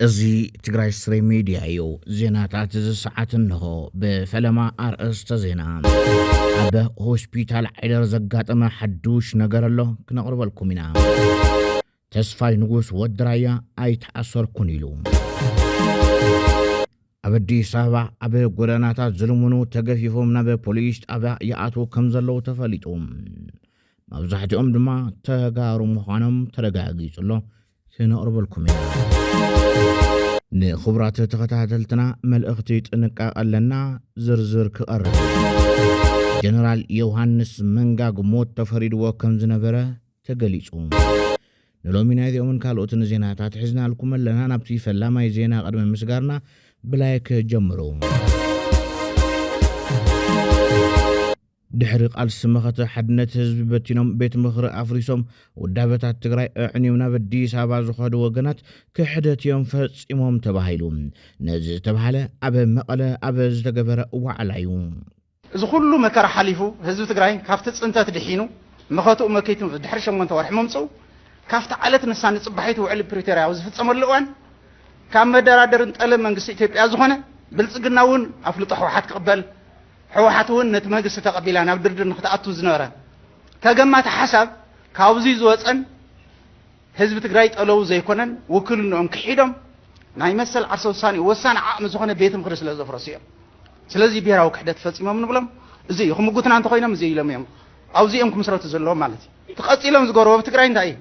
እዚ ትግራይ ስትሪም ሚዲያ እዩ ዜናታት ዝሰዓት እንሆ በፈለማ አርእስተ ዜና አበ ሆስፒታል ዓይደር ዘጋጠመ ሓዱሽ ነገር ኣሎ ክነቅርበልኩም ኢና ተስፋይ ንጉስ ወድራያ ኣይተኣሰርኩን ኢሉ ኣብ አዲስ አበባ ኣብ ጎደናታት ዝልሙኑ ተገፊፎም ናብ ፖሊስ ጣብያ ይኣትዉ ከም ዘለዉ ተፈሊጡ መብዛሕትኦም ድማ ተጋሩ ምዃኖም ተረጋጊጹሎ ክነቅርበልኩም ኢና ንኽብራት ተኸታተልትና መልእኽቲ ጥንቃቄ ኣለና ዝርዝር ክቐርብ ጀነራል ዮሐንስ መንጋግ ሞት ተፈሪድዎ ከም ዝነበረ ተገሊጹ ንሎሚ ናይዚኦምን ካልኦትን ዜናታት ሒዝና ልኩም ኣለና ናብቲ ፈላማይ ዜና ቀድመ ምስጋርና ብላይክ ጀምሩ ድሕሪ ቃልሲ መኸተ ሓድነት ህዝቢ በቲኖም ቤት ምኽሪ ኣፍሪሶም ውዳበታት ትግራይ ኣዕንዮም ናብ አዲስ አበባ ዝኸዱ ወገናት ክሕደት እዮም ፈጺሞም ተባሂሉ ነዚ ተባሃለ ኣብ መቐለ ኣብ ዝተገበረ ዋዕላ እዩ እዚ ኩሉ መከራ ሓሊፉ ህዝቢ ትግራይ ካብቲ ጽንተት ድሒኑ መኸቱኡ መከይቱ ድሕሪ 8 ወርሒ መምጽኡ ካብቲ ዓለት ንሳን ጽባሒቱ ውዕል ፕሪቶሪያ ዝፍጸመሉ እዋን ካብ መደራደርን ጠለም መንግስቲ ኢትዮጵያ ዝኾነ ብልጽግና እውን ኣፍልጦ ሕወሓት ክቕበል ሕወሓት እውን ነቲ መንግስቲ ተቐቢላ ናብ ድርድር ንኽተኣቱ ዝነበረ ተገማቲ ሓሳብ ካብዚ ዝወፀን ህዝቢ ትግራይ ጠለቡ ዘይኮነን ውክልንኦም ክሒዶም ናይ መሰል ዓርሰ ውሳኔ ወሳኒ ዓቕሚ ዝኾነ ቤት ምኽሪ ስለ ዘፍረሱ እዮም ስለዚ ብሄራዊ ክሕደት ፈፂሞም ንብሎም እዚ እዩ ክምጉትና እንተኮይኖም እዚ ኢሎም እዮም ኣብዚኦም ክምስረቱ ዘለዎም ማለት እዩ ተቐፂሎም ዝገበርዎ ብትግራይ እንታይ እዩ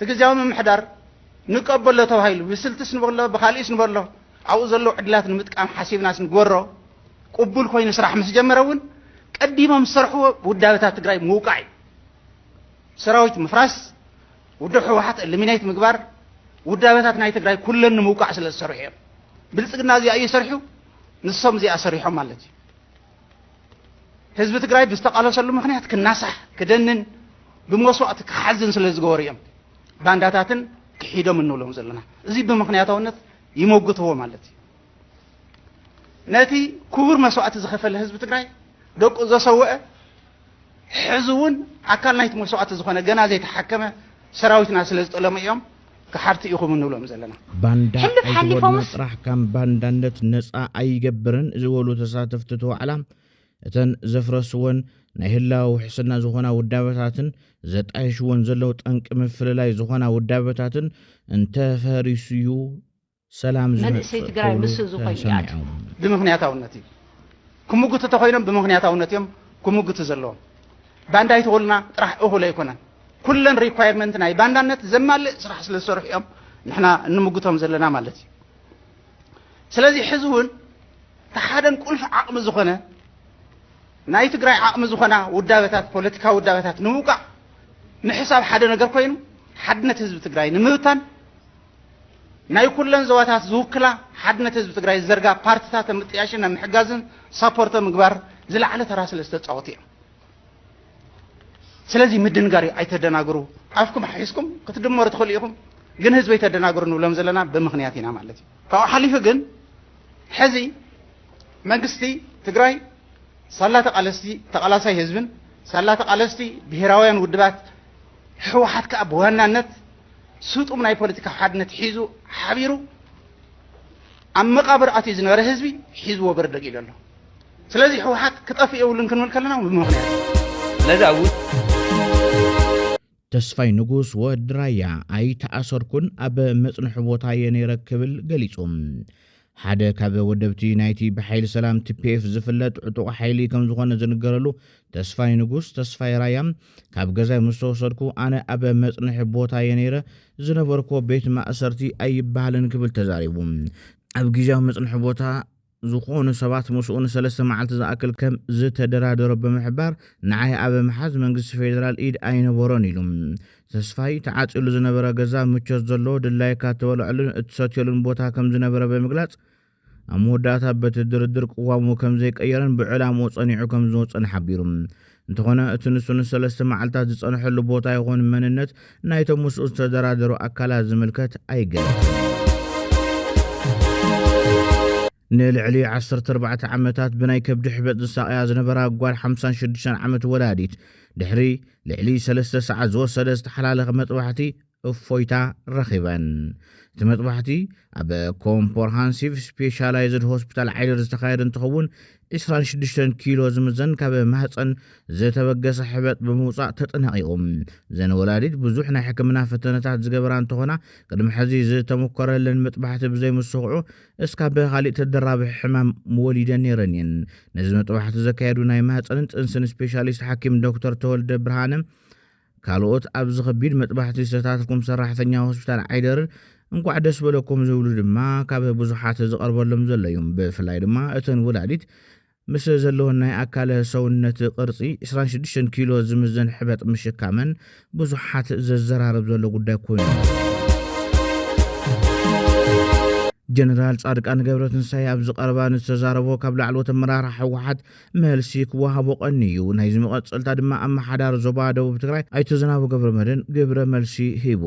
ትግዝያዊ ምምሕዳር ንቀበሎ ተባሂሉ ብስልትስ ንበሎ ብኻልኢስ ንበሎ ኣብኡ ዘለዉ ዕድላት ንምጥቃም ሓሲብናስ ንግበሮ ቅቡል ኮይኑ ስራሕ ምስ ጀመረውን ቀዲሞም ዝሰርሕዎ ውዳበታት ትግራይ ምውቃዕ ሰራዊት ምፍራስ ውድብ ሕወሓት ኤሊሚኔት ምግባር ውዳበታት ናይ ትግራይ ኩለን ንምውቃዕ ስለ ዝሰርሑ እዮም ብልጽግና እዚኣ እየሰርሑ ንሶም እዚኣ ሰሪሖም ማለት እዩ ህዝቢ ትግራይ ብዝተቃለሰሉ ምክንያት ክናሳሕ ክደንን ብመስዋዕቲ ክሓዝን ስለ ዝገበሩ እዮም ባንዳታትን ክሒዶም እንብሎም ዘለና እዚ ብምክንያታውነት ይሞግትዎ ማለት እዩ ነቲ ክቡር መስዋዕቲ ዝኸፈለ ህዝቢ ትግራይ ደቁ ዘሰውዐ ሕዝውን ኣካል ናይቲ መስዋዕቲ ዝኾነ ገና ዘይተሓከመ ሰራዊትና ስለ ዝጠለሙ እዮም ክሓርቲ ኢኹም እንብሎም ዘለና ባንዳ ኣይትወድና ጥራሕ ከም ባንዳነት ነፃ ኣይገብርን ዝበሉ ተሳተፍቲ ተዋዕላ እተን ዘፍረስዎን ናይ ህላው ሕስና ዝኾና ውዳበታትን ዘጣይሽዎን ዘለው ጠንቂ ምፍልላይ ዝኾና ውዳበታትን እንተፈሪስዩ ሰላም መንእሰይ ትግራይ ምስ ዝኾይኑ ብምክንያታውነት እዩ ክምጉቱ ተኾይኖም ብምክንያታውነት እዮም ክምጉቱ ዘለዎም ባንዳ ኣይትወልና ጥራሕ እኹለ ኣይኮነን ኩለን ሪኳየርመንት ናይ ባንዳነት ዘማልእ ስራሕ ስለ ዝሰርሑ እዮም ንሕና እንምጉቶም ዘለና ማለት እዩ ስለዚ ሕዚ እውን ተሓደን ቁልፊ ዓቕሚ ዝኾነ ናይ ትግራይ ዓቕሚ ዝኾና ውዳበታት ፖለቲካዊ ውዳበታት ንምውቃዕ ንሕሳብ ሓደ ነገር ኮይኑ ሓድነት ህዝቢ ትግራይ ንምብታን ናይ ኩለን ዘዋታት ዝውክላ ሓድነት ህዝቢ ትግራይ ዘርጋ ፓርቲታት ምጥያሽን ምሕጋዝን ሳፖርት ምግባር ዝለዓለ ተራ ስለ ዝተጫወቱ እዮም ስለዚ ምድንጋር ኣይተደናግሩ ኣፍኩም ሓሒስኩም ክትድመሩ ትኽእሉ ኢኹም ግን ህዝቢ ኣይተደናግሩ ንብሎም ዘለና ብምክንያት ኢና ማለት እዩ ካብኡ ሓሊፉ ግን ሕዚ መንግስቲ ትግራይ ሳላ ተቃላሳይ ህዝብን ሳላ ተቃለስቲ ብሄራውያን ውድባት ሕወሓት ከዓ ብዋናነት ስጡም ናይ ፖለቲካ ሓድነት ሒዙ ሓቢሩ ኣብ መቃብር ኣትዩ ዝነበረ ህዝቢ ሒዝዎ በርደግ ኢሉ ኣሎ ስለዚ ሕወሓት ክጠፍእ የብሉን ክንብል ከለና ብምክንያት ስለዚ ኣብኡ ተስፋይ ንጉስ ወድራያ ኣይተኣሰርኩን ኣብ መጽንሕ ቦታ የነይረ ክብል ገሊጹ ሓደ ካብ ወደብቲ ናይቲ ብሓይሊ ሰላም ቲፒኤፍ ዝፍለጥ ዕጡቕ ሓይሊ ከም ዝኾነ ዝንገረሉ ተስፋይ ንጉስ ተስፋይ ራያም ካብ ገዛይ ምስ ተወሰድኩ ኣነ ኣብ መጽንሕ ቦታ የነይረ ዝነበርኮ ቤት ማእሰርቲ ኣይበሃልን ክብል ተዛሪቡ ኣብ ጊዜያዊ መጽንሕ ቦታ ዝኾኑ ሰባት ምስኡን 3 መዓልቲ ዝኣክል ከም ዝተደራደሮ ብምሕባር ንዓይ ኣብ መሓዝ መንግስቲ ፌደራል ኢድ ኣይነበሮን ኢሉ ተስፋይ ተዓፂሉ ዝነበረ ገዛ ምቾት ዘለዎ ድላይካ ተበልዐሉን እትሰትየሉን ቦታ ከም ዝነበረ ብምግላጽ ኣብ መወዳእታ በቲ ድርድር ቅዋሙ ከም ዘይቀየረን ብዕላምኡ ጸኒዑ ከም ዝወፀን ሓቢሩ እንተኾነ እቲ ንሱን 3 መዓልታት ዝጸንሐሉ ቦታ ይኹን መንነት ናይቶም ምስኡ ዝተደራደሩ ኣካላት ዝምልከት ኣይገለጽን ንልዕሊ 14 ዓመታት ብናይ ከብዲ ሕበጥ ዝሳቀያ ዝነበራ ጓል 56 ዓመት ወላዲት ድሕሪ ልዕሊ 3 ሰዓት ዝወሰደ ዝተሓላለኸ መጥባሕቲ እፎይታ ረኺበን ተመጥባሕቲ ኣብ ኮምፕሬሄንሲቭ ስፔሻላይዝድ ሆስፒታል ዓይደር ዝተኻየደ እንትኸውን 26 ኪሎ ዝምዘን ካብ ማህፀን ዝተበገሰ ሕበጥ ብምውፃእ ተጠናቂቖም ዘን ወላዲት ብዙሕ ናይ ሕክምና ፈተነታት ዝገበራ እንትኾና ቅድሚ ሕዚ ዝተሞከረለን መጥባሕቲ ብዘይምስኽዑ እስካብ ካልእ ተደራቢ ሕማም ወሊደን ነይረን እየን ነዚ መጥባሕቲ ዘካየዱ ናይ ማህፀንን ጥንስን ስፔሻሊስት ሓኪም ዶክተር ተወልደ ብርሃነ ካልኦት ኣብ ዝኸቢድ መጥባሕቲ ዝተታተልኩም ሰራሕተኛ ሆስፒታል ዓይደር እንኳዕ ደስ በለኩም ዝብሉ ድማ ካብ ብዙሓት ዝቐርበሎም ዘለዮም ብፍላይ ድማ እተን ወላዲት ምስ ዘለዎን ናይ ኣካለ ሰውነት ቅርፂ 26 ኪሎ ዝምዘን ሕበጥ ምሽካመን ብዙሓት ዘዘራርብ ዘሎ ጉዳይ ኮይኑ ጀነራል ጻድቃን ገብረትንሳኤ ኣብ ዝቐረባ ንተዛረቦ ካብ ላዕለዎት ኣመራርሓ ሕወሓት መልሲ ክወሃቦ ቀኒዩ ናይዚ መቐፀልታ ድማ ኣመሓዳሪ ዞባ ደቡብ ትግራይ ኣይተ ዝናቡ ገብረመድህን ግብረ መልሲ ሂቡ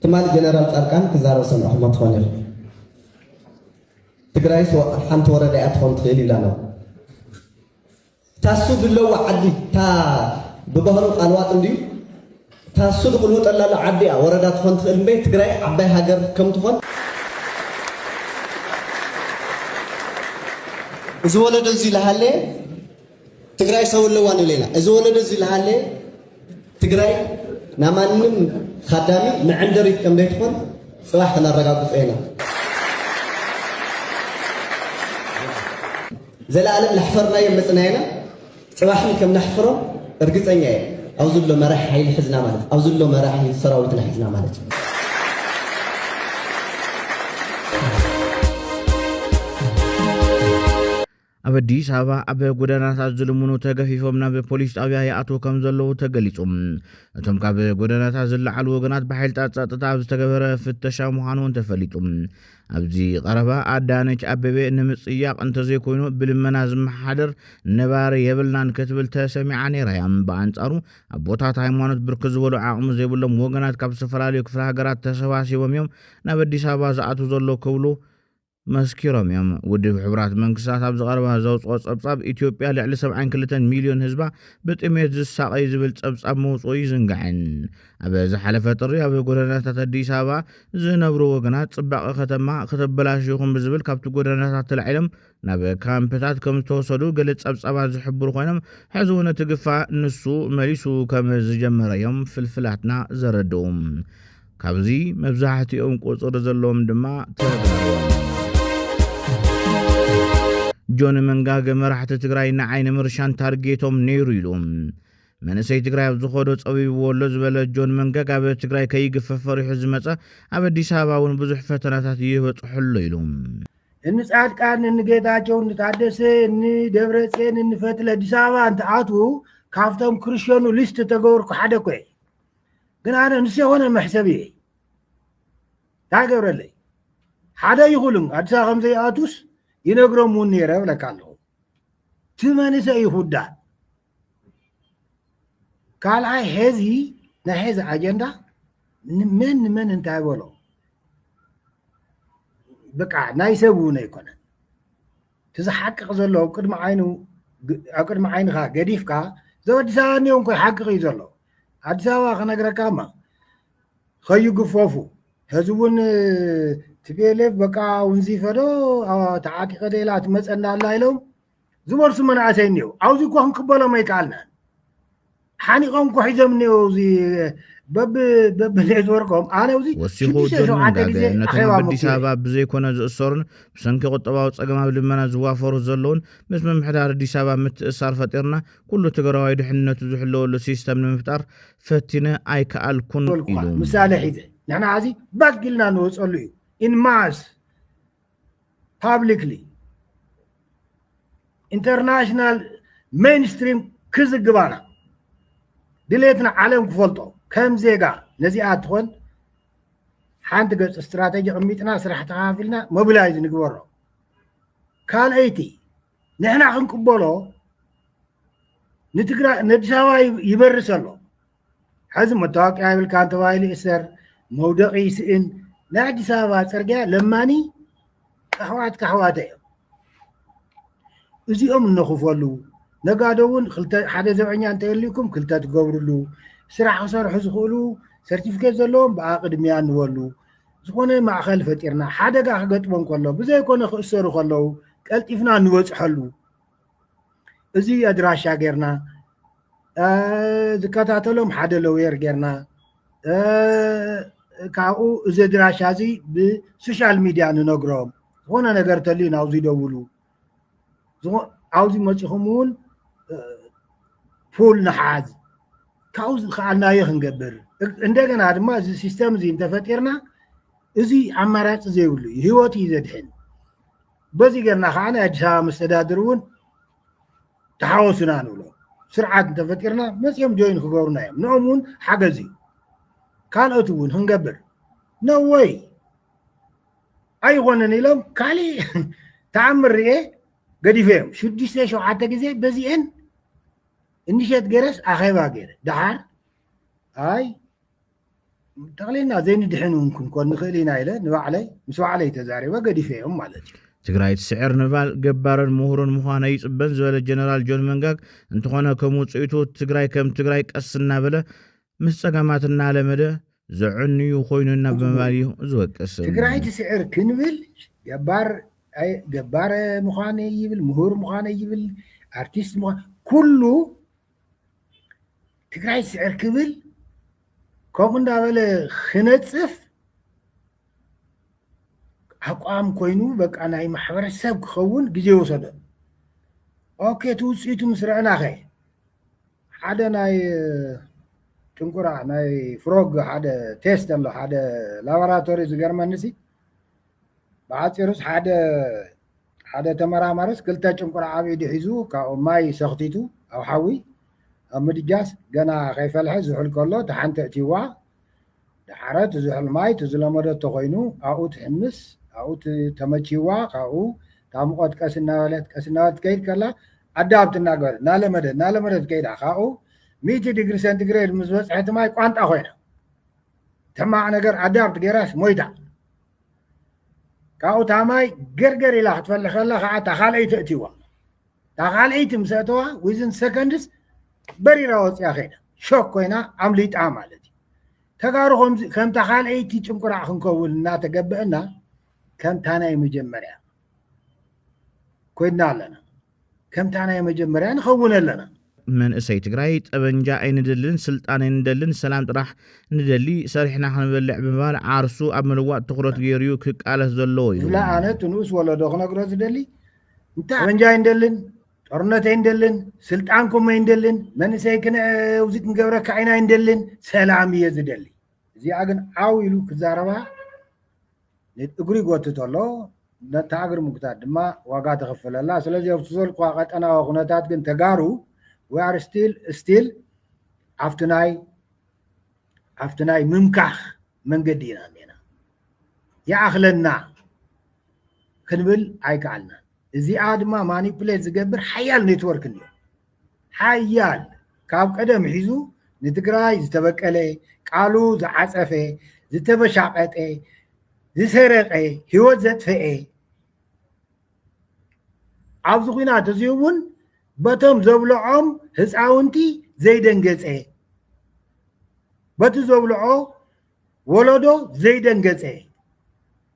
ትማል ጀነራል ጻድቃን ክዛረብ ሰምዕኹም ትኾን ኢኹም ትግራይ ሓንቲ ወረዳ እያ ትኾን ትኽእል ኢላና ታሱ ዘለዎ ዓዲ ታ ብባህሩ ቃልዋጥ እንድዩ ታሱ ዝቕልዎ ጠላሎ ዓዲ እያ ወረዳ ትኾን ትኽእል እምበይ ትግራይ ዓባይ ሃገር ከም ትኾን እዚ ወለዶ እዚ ዝሃለ ትግራይ ሰው ኣለዋን ኢለና እዚ ወለዶ እዚ ዝሃለ ትግራይ ናማንም خدامي معندريت كم ديتكون صباح خلنا نرجع فينا زلالم لحفرنا يوم مسناينا صباح كم نحفره ارجعنا أوزل له مرح هاي الحزنا مالت أوزل له مرح هاي سراوة الحزنا مالت ኣብ ኣዲስ ኣበባ ኣብ ጎደናታት ዝልሙኑ ተገፊፎም ናብ ፖሊስ ጣብያ ይኣትዉ ከም ዘለዉ ተገሊጹም እቶም ካብ ጎደናታት ዝለዓሉ ወገናት ብሓይልታት ጸጥታ ኣብ ዝተገበረ ፍተሻ ምዃኑን ተፈሊጡ ኣብዚ ቀረባ ኣዳነች ኣበበ ንምጽያቕ እንተዘይኮይኑ ብልመና ዝመሓደር ነባሪ የብልናን ክትብል ተሰሚዓ ነይራ እያ ብኣንጻሩ ኣብ ቦታት ሃይማኖት ብርክት ዝበሉ ዓቕሚ ዘይብሎም ወገናት ካብ ዝተፈላለዩ ክፍለ ሃገራት ተሰባሲቦም እዮም ናብ ኣዲስ ኣበባ ዝኣትዉ ዘሎ ክብሉ መስኪሮም እዮም ውድብ ሕብራት መንግስታት ኣብ ዝቐረባ ዘውፅኦ ጸብጻብ ኢትዮጵያ ልዕሊ 72 ሚልዮን ህዝባ ብጥሜት ዝሳቀይ ዝብል ጸብጻብ መውፅኡ ይዝንጋዕን ኣብ ዝሓለፈ ጥሪ ኣብ ጎደናታት ኣዲስ ኣበባ ዝነብሩ ወገናት ጽባቐ ከተማ ከተበላሽኹም ብዝብል ካብቲ ጎደናታት ተላዒሎም ናብ ካምፕታት ከም ዝተወሰዱ ገለ ጸብጻባት ዝሕብሩ ኮይኖም ሕዚ እውን እቲ ግፋእ ንሱ መሊሱ ከም ዝጀመረ እዮም ፍልፍላትና ዘረድኡ ካብዚ መብዛሕትኦም ቁፅሪ ዘለዎም ድማ ተዛሪቦም ጆን መንጋገ መራሕቲ ትግራይ ንዓይኒ ምርሻን ታርጌቶም ነይሩ ኢሎም መንእሰይ ትግራይ ኣብ ዝኸዶ ፀቢብ ወሎ ዝበለ ጆን መንጋገ ኣብ ትግራይ ከይግፈፍ ፈሪሑ ዝመፀ ኣብ ኣዲስ ኣበባ እውን ብዙሕ ፈተናታት ይበፅሑሉ ኢሎም እኒ ጻድቃን እኒ ጌታቸው እኒ ታደሰ እኒ ደብረጽዮን እኒ ፈትለ ኣዲስ ኣበባ እንትኣትዉ ካብቶም ክርስቲያኑ ሊስት ተገበርኩ ሓደ ኮ ግን ኣነ ንስ የሆነ መሕሰብ እየ ታገብረለይ ሓደ ይኹሉን ኣዲስ ኣበባ ከምዘይኣቱስ ينقرم ونيره ولا كالو تماني سيهودا قال هاي هذه نهذا أجندة من انت أقوله بقى نايسبونه يكون تزا حقق زلو أقد ما عينه قديف كا زود دساني يوم حقق يزلو أدساوا خنا قرا كاما خيو قفوفو هزون تبيلف بقى ونزيفرو أو تعاقي قديلات مسألة الله لهم زمر سمنا عسينيو عاوزي كو هنقبله ما يكالنا حاني قوم كو حزمنيو زي بب ليزوركم أنا وزي وسيخو جون منغاقة نتنا بديس أبا بزي كونا زأسورن بسنكي قطباو تساقما بلمنا زوافورو زلون بس من محدار ديس أبا متأسار فتيرنا كله تقرأوا يدحننا تزوحلو اللو سيستم نمفتار فتنا أي كأل كون إلوم مسالة حيزة نحن عزي باق قلنا نوصلو in mass publicly international mainstream كزقبانا دليتنا عالم كفولتو كم زيقا نزيعات هون حانت قلت استراتيجي قميتنا سرحة غافلنا موبلايز نقبرو كان ايتي نحن عن كبولو نتقرأ ندساوا يبرسلو حزم متوقع عامل كان توايلي اسر موضعي سئن نادي سابات سرقا لماني كحواتي ازي نخفولو نقادون خلتا حدا زبعني انت يليكم كلتا تقورلو ስራሕ ክሰርሑ ዝኽእሉ ሰርቲፊኬት ዘለዎም ብቅድሚያ ንበሉ ዝኾነ ማእኸል ፈጢርና ሓደጋ ክገጥሞም ከሎ ብዘይኮነ ክእሰሩ ከለዉ ቀልጢፍና ንበፅሐሉ እዚ ኣድራሻ ጌርና ዝከታተሎም ሓደ ሎየር ጌርና ካብኡ እዚ ኣድራሻ እዚ ብሶሻል ሚድያ ንነግሮም ዝኾነ ነገር ተልዩ ናብዚ ደውሉ ኣብዚ መፂኹም እውን ፑል ንሓዝ ካብኡ ዝከኣልናዮ ክንገብር እንደገና ድማ እዚ ሲስተም እዚ እንተፈጢርና እዚ ኣማራፂ ዘይብሉ ህይወት እዩ ዘድሕን በዚ ጌርና ከዓ ናይ ኣዲስ ኣበባ መስተዳድር እውን ተሓወሱና ንብሎ ስርዓት እንተፈጢርና መፅኦም ጆይን ክገብሩና እዮም ንኦም እውን ሓገዝ እዩ ካልኦት እውን ክንገብር ነወይ ኣይኮነን ኢሎም ካሊእ ተኣምር ርኤ ገዲፈዮም 6-7 ግዜ በዚአን እንሸት ገረስ ኣኼባ ገይረ ድሓር ኣይ ተቕሊልና ዘይንድሕን እውን ክንኮን ንኽእል ኢና ኢለ ንባዕለይ ምስ ባዕለይ ተዛሪበ ገዲፈዮም ማለት እዩ ትግራይ ትስዕር ንባል ገባርን ምሁርን ምዃነ ይፅበን ዝበለ ጀነራል ጆን መንጋግ እንተኾነ ከም ውፅኢቱ ትግራይ ከም ትግራይ ቀስ እናበለ ምስ ፀገማት እናለመደ ዘዕንዩ ኮይኑና ብምባል እዩ ዝወቅስ ትግራይ ትስዕር ክንብል ገባር ምዃነ ይብል ምሁር ምዃነ ይብል ኣርቲስት ምዃነ ኩሉ ትግራይ ትስዕር ክብል ከምኡ እንዳበለ ክነፅፍ ኣቋም ኮይኑ በቃ ናይ ማሕበረሰብ ክኸውን ግዜ ወሰደ ኦኬ ትውፅኢቱ ምስ ረአና ኸ ሓደ ናይ ጭንቁራ ናይ ፍሮግ ሓደ ቴስት ኣሎ ሓደ ላቦራቶሪ ዝገርመንሲ ብዓፂሩስ ሓደ ተመራማርስ ክልተ ጭንቁራ ኣብ ኢዱ ሒዙ ካብኡ ማይ ሰኽቲቱ ኣብ ሓዊ ኣብ ምድጃስ ገና ከይፈልሐ ዝውሕል ከሎ ተሓንቲ እትይዋ ድሓረት ዝውሕል ማይ ትዝለመደቶ ኮይኑ ኣብኡ ትሕምስ ኣብኡ ተመቺዋ ካብኡ ካብ ሙቐት ቀስ እናበለት ከይድ ከላ ኣዳብት እናገበለት እናለመደት ከይዳ ካብኡ 100 ዲግሪ ሴንቲግሬድ ምስ በፅሐት ማይ ቋንጣ ኮይና ተማዕ ነገር ኣዳብት ገይራስ ሞይታ ካብኡ ታ ማይ ገርገር ኢላ ክትፈልሕ ከላ ከዓ እታ ካልአይቲ እትይዋ እታ ካልአይቲ ምስ እተዋ ዊዝን ሰከንድስ በሪራ ወፅያ ኸይዳ ሾክ ኮይና ኣምሊጣ ማለት እዩ ተጋሩ ከምታ ካልአይቲ ጭንቁራዕ ክንከውን እናተገብአና ከምታ ናይ መጀመርያ ኮይና ኣለና ከምታ ናይ መጀመርያ ንኸውን ኣለና መንእሰይ ትግራይ ጠበንጃ ኣይንደልን ስልጣን ኣይንደልን ሰላም ጥራሕ ንደሊ ሰሪሕና ክንበልዕ ብምባል ዓርሱ ኣብ ምልዋጥ ትኩረት ገይሩ ክቃለስ ዘለዎ እዩ ብፍላይ ኣነ ትንኡስ ወለዶ ክነግሮ ዝደሊ እንታይ ጠበንጃ ኣይንደልን ጦርነት ኣይንደልን ስልጣንኩም ኣይንደልን መንእሰይ ውዚት ክንገብረካ ኢና ኣይንደልን ሰላም እየ ዝደሊ እዚኣ ግን ዓው ኢሉ ክዛረባ እግሪ ይጎትት ኣሎ ነታ እግሪ ምጉታት ድማ ዋጋ ተኸፍለላ ስለዚ ኣብቲ ዘልኳ ቀጠናዊ ኩነታት ግን ተጋሩ we are still after ናይ ምምካኽ መንገዲ ኢና ኔና ይኣኽለና ክንብል ኣይከኣልና እዚኣ ድማ ማኒፕሌት ዝገብር ሓያል ኔትወርክ እንዮ ሓያል ካብ ቀደም ሒዙ ንትግራይ ዝተበቀለ ቃሉ ዝዓፀፈ ዝተበሻቀጠ ዝሰረቀ ህይወት ዘጥፈአ ኣብዚ ኩናት እዚ እውን በቶም ዘብልዖም ህፃውንቲ ዘይደንገፀ በቲ ዘብልዖ ወለዶ ዘይደንገፀ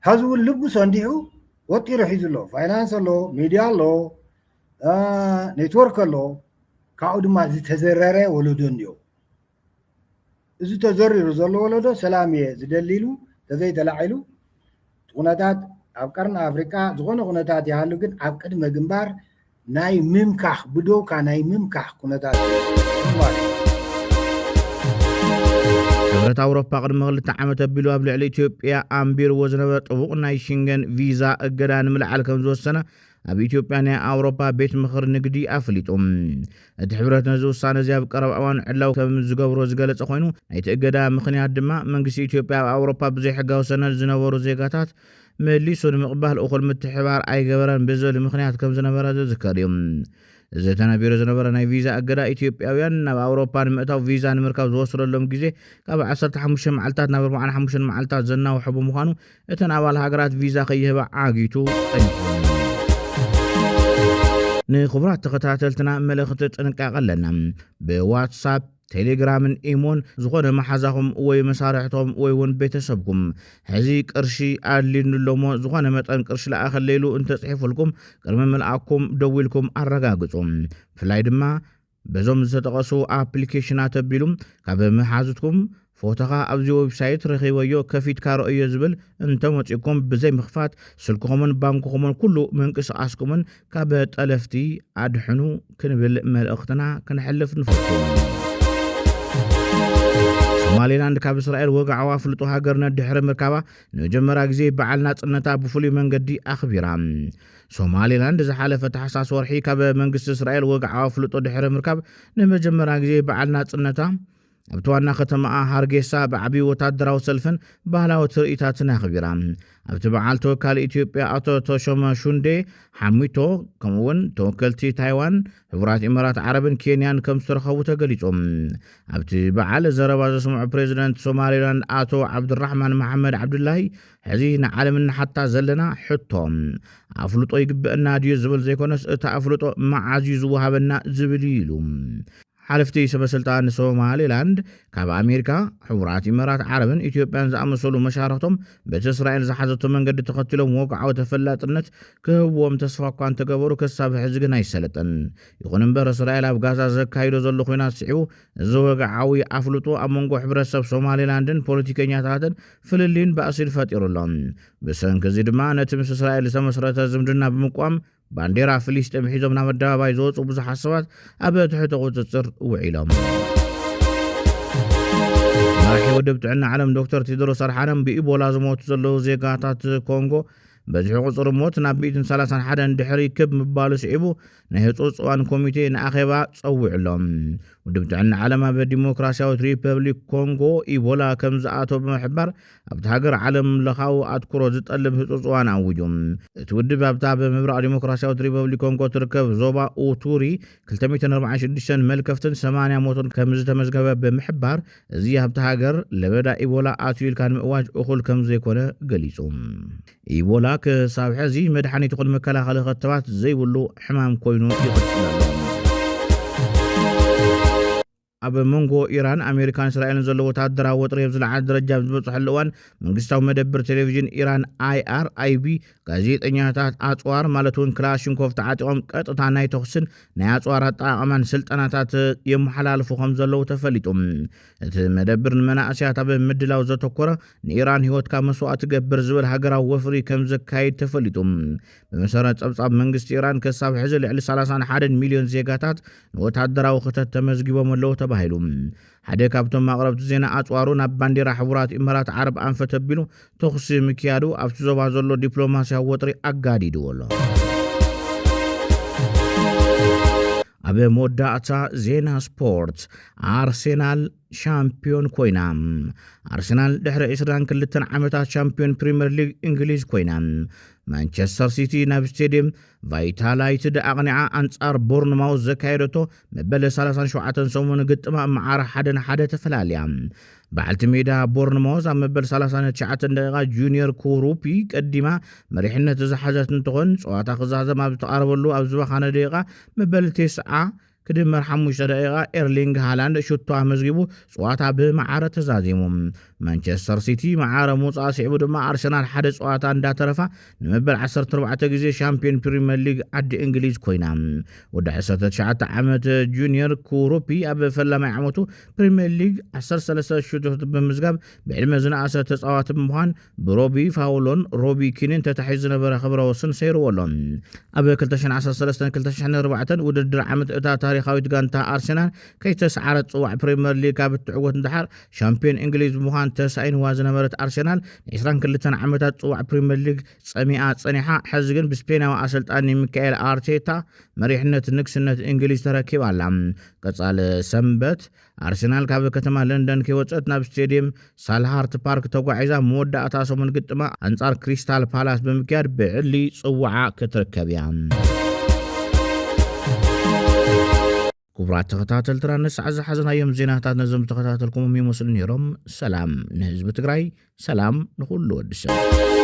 ሕዚ እውን ልቡ ሰንዲዑ ወጢሩ ሒዙ ኣሎ ፋይናንስ ኣሎ ሚድያ ኣሎ ኔትወርክ ኣሎ ካብኡ ድማ ዝተዘረረ ወለዶ እንዮ እዚ ተዘሪሩ ዘሎ ወለዶ ሰላም እየ ዝደሊሉ ተዘይተላዒሉ ኩነታት ኣብ ቀርኒ ኣፍሪካ ዝኾነ ኩነታት ይሃሉ ግን ኣብ ቅድመ ግንባር ናይ ምምካኽ ብዶውካ ናይ ምምካኽ ኩነታት ሕብረት ኣውሮፓ ቅድሚ 2 ዓመት ኣቢሉ ኣብ ልዕሊ ኢትዮጵያ ኣንቢርዎ ዝነበረ ጥቡቕ ናይ ሽንገን ቪዛ እገዳ ንምልዓል ከም ዝወሰነ ኣብ ኢትዮጵያ ናይ ኣውሮፓ ቤት ምኽሪ ንግዲ ኣፍሊጡ እቲ ሕብረት ነዚ ውሳነ እዚ ኣብ ቀረባ እዋን ዕላው ከም ዝገብሮ ዝገለጸ ኮይኑ ናይቲ እገዳ ምኽንያት ድማ መንግስቲ ኢትዮጵያ ኣብ ኣውሮፓ ብዘይሕጋዊ ሰነድ ዝነበሩ ዜጋታት መሊሱ ንምቕባል እኹል ምትሕባር ኣይገበረን ብዝብል ምኽንያት ከም ዝነበረ ዝዝከር እዩ እዚ ተነቢሩ ዝነበረ ናይ ቪዛ እገዳ ኢትዮጵያውያን ናብ ኣውሮፓ ንምእታው ቪዛ ንምርካብ ዝወስደሎም ግዜ ካብ 15 መዓልታት ናብ 45 መዓልታት ዘናውሑ ብምዃኑ እተን ኣባል ሃገራት ቪዛ ከይህባ ዓጊቱ ጠኒሑ ንኽቡራት ተኸታተልትና መልእኽቲ ጥንቃቐ ኣለና ብዋትስኣፕ ቴሌግራምን ኢሞን ዝኾነ መሓዛኹም ወይ መሳርሕቶም ወይ እውን ቤተሰብኩም ሕዚ ቅርሺ ኣድልዩሎሞ ዝኾነ መጠን ቅርሺ ለኣኸለይሉ እንተጽሒፉልኩም ቅድሚ መልኣኩም ደዊልኩም ኣረጋግጹ ብፍላይ ድማ በዞም ዝተጠቐሱ ኣፕሊኬሽናት ኣቢሉ ካብ መሓዙትኩም ፎቶኻ ኣብዚ ዌብሳይት ረኺበዮ ከፊትካ ርአዮ ዝብል እንተመፂኩም ብዘይ ምኽፋት ስልክኹምን ባንክኹምን ኩሉ ምንቅስቓስኩምን ካብ ጠለፍቲ ኣድሕኑ ክንብል መልእኽትና ክንሕልፍ ንፈቱ ሶማሌላንድ ካብ እስራኤል ወግዓዋ ፍልጦ ሃገር ነድሕሪ ምርካባ ንመጀመርያ ግዜ በዓል ናጽነታ ብፍሉይ መንገዲ ኣኽቢራ ሶማሌላንድ ዝሓለፈ ታሕሳስ ወርሒ ካብ መንግስቲ እስራኤል ወግዓዋ ፍልጦ ድሕሪ ምርካብ ንመጀመርያ ግዜ በዓል ናጽነታ ኣብቲ ዋና ከተማኣ ሃርጌሳ ብዓብዪ ወታደራዊ ሰልፍን ባህላዊ ትርኢታትን ኣኽቢራ ኣብቲ በዓል ተወካሊ ኢትዮጵያ ኣቶ ተሾመ ሹንዴ ሓሚቶ ከምኡውን ተወከልቲ ታይዋን ሕቡራት ኢሚራት ዓረብን ኬንያን ከም ዝተረኸቡ ተገሊጾም ኣብቲ በዓል ዘረባ ዘስምዑ ፕሬዚደንት ሶማሌላንድ ኣቶ ዓብድራሕማን መሓመድ ዓብዱላሂ ሕዚ ንዓለም ንሓታ ዘለና ሕቶ ኣፍልጦ ይግብአና ድዩ ዝብል ዘይኮነስ እቲ ኣፍልጦ መዓዝ እዩ ዝወሃበና ዝብል ኢሉ ሓለፍቲ ሰበስልጣን ሶማሌላንድ ካብ ኣሜሪካ ሕቡራት ኢሚራት ዓረብን ኢትዮጵያን ዝኣመሰሉ መሻርክቶም በቲ እስራኤል ዝሓዘቶ መንገዲ ተኸትሎም ወግዓዊ ተፈላጥነት ክህብዎም ተስፋ እኳ እንተገበሩ ክሳብ ሕዚ ግን ኣይሰለጠን ይኹን እምበር እስራኤል ኣብ ጋዛ ዘካይዶ ዘሎ ኩናት ስዒቡ እዚ ወግዓዊ ኣፍልጦ ኣብ መንጎ ሕብረተሰብ ሶማሌላንድን ፖለቲከኛታትን ፍልልይን ባእሲል ፈጢሩሎም ብሰንኪ እዚ ድማ ነቲ ምስ እስራኤል ዝተመስረተ ዝምድና ብምቋም ባንዴራ ፍልስጤም ሒዞም ናብ ኣደባባይ ዝወፁ ብዙሓት ሰባት ኣብ ትሕቲ ቁፅፅር ውዒሎም መራሒ ወደብ ጥዕና ዓለም ዶክተር ቴድሮስ ኣድሓኖም ብኢቦላ ዝሞቱ ዘለዉ ዜጋታት ኮንጎ በዝሒ ቁፅሪ ሞት ናብ 131 ድሕሪ ክብ ምባሉ ስዒቡ ናይ ህፁፅ እዋን ኮሚቴ ንኣኼባ ፀዊዕሎም ውድብ ጥዕና ዓለም ኣብ ዲሞክራስያዊት ሪፐብሊክ ኮንጎ ኢቦላ ከም ዝኣተወ ብምሕባር ኣብቲ ሃገር ዓለም ለኻዊ ኣትኩሮ ዝጠልብ ህፁፅ እዋን ኣውጁ እቲ ውድብ ኣብታ ብምብራቕ ዲሞክራስያዊት ሪፐብሊክ ኮንጎ ትርከብ ዞባ ኡቱሪ 246 መልከፍትን 80 ሞትን ከም ዝተመዝገበ ብምሕባር እዚ ኣብቲ ሃገር ለበዳ ኢቦላ ኣትዩ ኢልካ ንምእዋጅ እኹል ከም ዘይኮነ ገሊጹ ኢቦላ ክሳብ ሕዚ መድሓኒት ይኹን መከላኸሊ ክትባት ዘይብሉ ሕማም ኮይኑ ይቕፅል ኣሎ ኣብ መንጎ ኢራን ኣሜሪካን እስራኤልን ዘሎ ወታደራዊ ወጥሪ ኣብ ዝለዓለ ደረጃ ዝበፅሐሉ እዋን መንግስታዊ መደበር ቴሌቪዥን ኢራን IRIB ጋዜጠኛታት ኣፅዋር ማለት እውን ክላሽንኮቭ ተዓጢቖም ቀጥታ ናይ ተኹስን ናይ ኣፅዋር ኣጠቃቅማን ስልጠናታት የመሓላልፉ ከም ዘለዉ ተፈሊጡ እቲ መደበር ንመናእስያት ኣብ ምድላው ዘተኮረ ንኢራን ሂወትካ መስዋዕቲ ገብር ዝብል ሃገራዊ ወፍሪ ከም ዘካይድ ተፈሊጡ ብመሰረት ፀብጻብ መንግስቲ ኢራን ክሳብ ሕዚ ልዕሊ 31 ሚልዮን ዜጋታት ንወታደራዊ ክተት ተመዝጊቦም ኣለዉ ተባሂሉ ሓደ ካብቶም ኣቕረብቲ ዜና ኣፅዋሩ ናብ ባንዴራ ሕቡራት ኢሚራት ዓረብ ኣንፈት ኣቢሉ ተኹሲ ምክያዱ ኣብቲ ዞባ ዘሎ ዲፕሎማስያዊ ወጥሪ ኣጋዲድዎ ኣሎ ኣብ መወዳእታ ዜና ስፖርት ኣርሴናል ሻምፒዮን ኮይና ኣርሴናል ድሕሪ 22 ዓመታት ሻምፒዮን ፕሪምየር ሊግ እንግሊዝ ኮይና ማንቸስተር ሲቲ ናብ ስቴድየም ቫይታላይትድ ኣቕኒዓ ኣንጻር ቦርንማውዝ ዘካየደቶ መበለ 37 ሰሙን ግጥማ መዓር 1-1 ተፈላለያ በዓልቲ ሜዳ ቦርንማውዝ ኣብ መበል 39 ደቂቓ ጁኒየር ኩሩፒ ቀዲማ መሪሕነት ዝሓዘት እንትኾን ፀዋታ ክዛዘም ኣብ ዝተቃረበሉ ኣብ ዝባኻነ ደቂቓ መበል 9 ክድመር 5 ደቂቓ ኤርሊንግ ሃላንድ ሹቶ መዝጊቡ ፀዋታ ብመዓረ ተዛዚሙ ማንቸስተር ሲቲ መዓረ ሙፃ ሲዕቡ ድማ ኣርሰናል ሓደ ፀዋታ እንዳተረፋ ንመበል 14 ግዜ ሻምፒዮን ፕሪምየር ሊግ ዓዲ እንግሊዝ ኮይና ወዲ 19 ዓመት ጁኒየር ኩሩፒ ኣብ ፈላማይ ዓመቱ ፕሪምየር ሊግ 13 ሹቶት ብምዝጋብ ብዕድመ ዝነኣሰ ተፃዋቲ ብምዃን ብሮቢ ፋውሎን ሮቢ ኪንን ተታሒዙ ዝነበረ ክብረ ወሰን ሰይርዎሎም ኣብ 2013-2014 ውድድር ዓመት እታ ታሪኻዊት ጋንታ ኣርሰናል ከይተሰዓረ ጽዋዕ ፕሪምየር ሊግ ኣብ ትዕወት እንድሓር ሻምፒዮን እንግሊዝ ምዃን ተሳኢንዋ ዝነበረት ኣርሰናል 22 ዓመታት ጽዋዕ ፕሪምየር ሊግ ጸሚኣ ጸኒሓ ሕዚ ግን ብስፔናዊ ኣሰልጣኒ ሚካኤል ኣርቴታ መሪሕነት ንግስነት እንግሊዝ ተረኪባ ኣላ ቀጻሊ ሰንበት ኣርሰናል ካብ ከተማ ለንደን ከይወፀት ናብ ስቴድየም ሳልሃርት ፓርክ ተጓዒዛ መወዳእታ ሰሙን ግጥማ ኣንጻር ክሪስታል ፓላስ ብምክያድ ብዕሊ ጽዋዓ ክትርከብ እያ ክቡራት ተኸታተልትና ንሰዓት ዝሓዘናዮም ዜናታት ነዞም ተኸታተልኩም ይመስሉ ነይሮም ሰላም ንህዝቢ ትግራይ ሰላም ንኹሉ ወዲ ሰብ